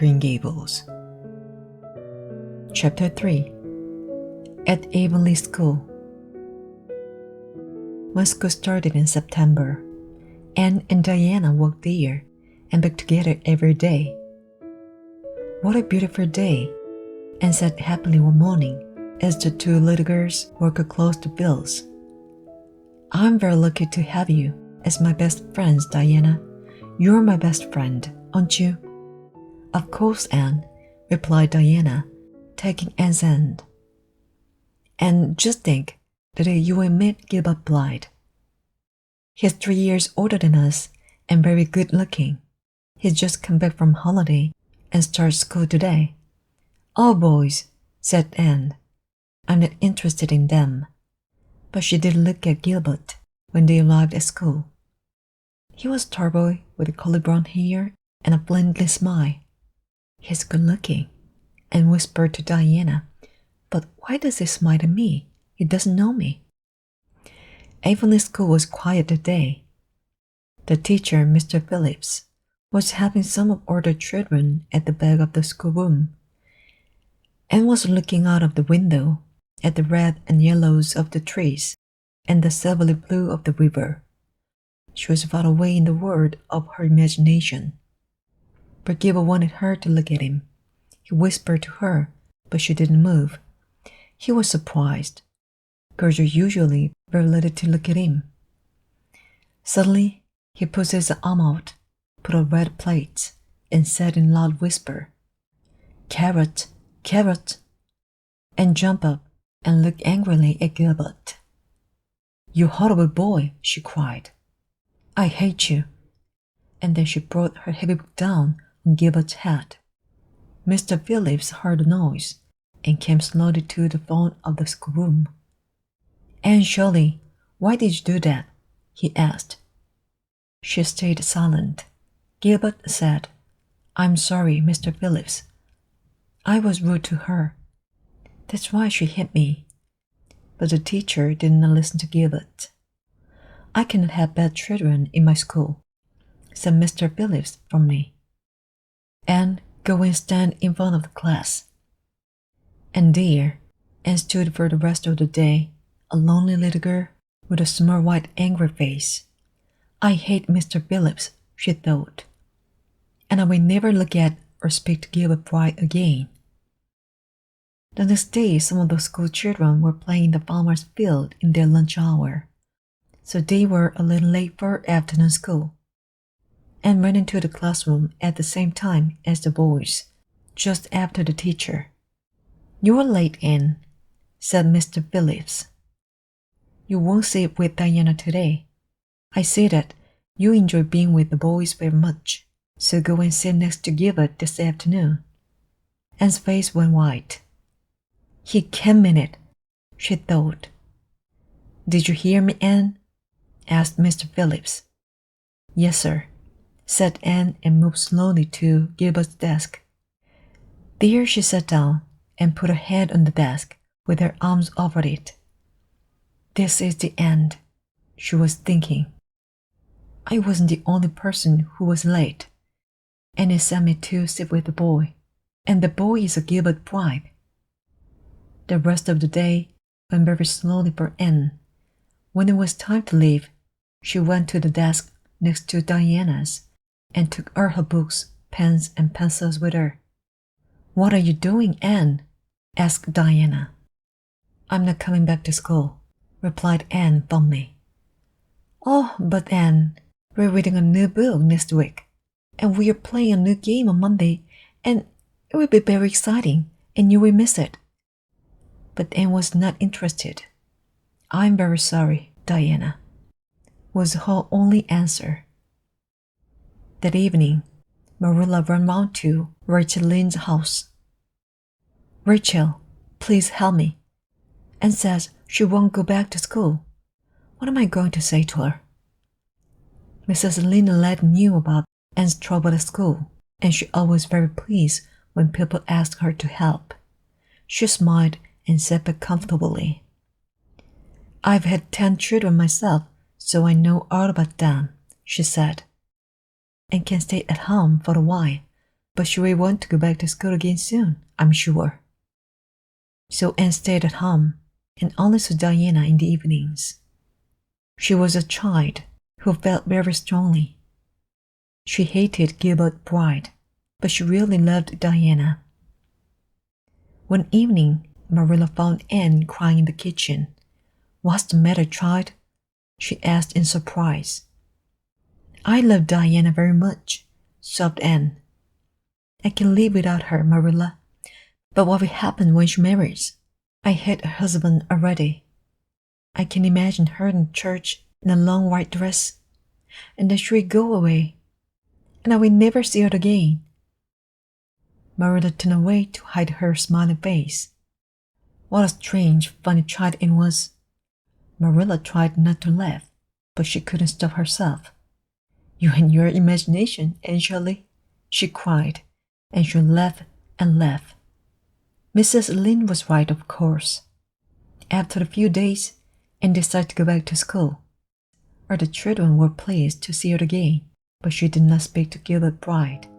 Green Gables. Chapter 3. At Avonlea School. When school started in September, Anne and Diana walked there and back together every day. What a beautiful day, Anne said happily one morning as the two little girls walked close to Bill's. I'm very lucky to have you as my best friends, Diana. You're my best friend, aren't you? Of course, Anne, replied Diana, taking Anne's hand. And just think, the day you will meet Gilbert Blythe. He's 3 years older than us and very good looking. He's just come back from holiday and starts school today. Oh, boys, said Anne. I'm not interested in them. But she did look at Gilbert when they arrived at school. He was a tall boy with curly brown hair and a friendly smile. He's good looking, Anne whispered to Diana. But why does he smile at me? He doesn't know me. Avonlea School was quiet today. The teacher, Mr. Phillips, was having some of older children at the back of the schoolroom. Anne was looking out of the window at the red and yellows of the trees and the silvery blue of the river. She was far away in the world of her imagination. But Gilbert wanted her to look at him. He whispered to her, but she didn't move. He was surprised. Girls are usually very little to look at him. Suddenly, he put his arm out, put on red plates, and said in a loud whisper, Carrot, carrot, and jumped up and looked angrily at Gilbert. You horrible boy, she cried. I hate you. And then she brought her heavy book down on Gilbert's head. Mr. Phillips heard the noise and came slowly to the front of the schoolroom. Anne Shirley, why did you do that? He asked. She stayed silent. Gilbert said, I'm sorry, Mr. Phillips. I was rude to her. That's why she hit me. But the teacher did not listen to Gilbert. I cannot have bad children in my school, said Mr. Phillips firmly. Anne, go and stand in front of the class. And there, Anne stood for the rest of the day, a lonely little girl with a small white angry face. I hate Mr. Phillips, she thought, and I will never look at or speak to Gilbert Blythe again. The next day, some of the school children were playing in the farmer's field in their lunch hour, so they were a little late for afternoon school. Anne ran into the classroom at the same time as the boys, just after the teacher. You are late, Anne, said Mr. Phillips. You won't sit with Diana today. I see that you enjoy being with the boys very much, so go and sit next to Gilbert this afternoon. Anne's face went white. He can't mean it, she thought. Did you hear me, Anne? Asked Mr. Phillips. Yes, sir, said Anne and moved slowly to Gilbert's desk. There she sat down and put her head on the desk with her arms over it. This is the end, she was thinking. I wasn't the only person who was late, and it sent me to sit with the boy, and the boy is a Gilbert Blythe. The rest of the day went very slowly for Anne. When it was time to leave, she went to the desk next to Diana's and took all her books, pens, and pencils with her. What are you doing, Anne? Asked Diana. I'm not coming back to school, replied Anne firmly. Oh, but Anne, we're reading a new book next week, and we are playing a new game on Monday, and it will be very exciting, and you will miss it. But Anne was not interested. I'm very sorry, Diana, was her only answer. That evening, Marilla ran round to Rachel Lynde's house. Rachel, please help me. Anne says she won't go back to school. What am I going to say to her? Mrs. Lynde knew about Anne's trouble at school, and she always very pleased when people asked her to help. She smiled and sat back comfortably. I've had 10 children myself, so I know all about them, she said, and can stay at home for a while, but she will want to go back to school again soon, I'm sure. So Anne stayed at home and only saw Diana in the evenings. She was a child who felt very strongly. She hated Gilbert Blythe, but she really loved Diana. One evening, Marilla found Anne crying in the kitchen. "What's the matter, child?" she asked in surprise. "I love Diana very much," sobbed Anne. "I can live without her, Marilla. But what will happen when she marries? I hate her husband already. I can imagine her in church in a long white dress, and then she will go away, and I will never see her again." Marilla turned away to hide her smiling face. What a strange, funny child it was. Marilla tried not to laugh, but she couldn't stop herself. "You and your imagination, Anne Shirley," she cried, and she laughed and laughed. Mrs. Lynde was right, of course. After a few days, Anne decided to go back to school. All the children were pleased to see her again, but she did not speak to Gilbert Blythe.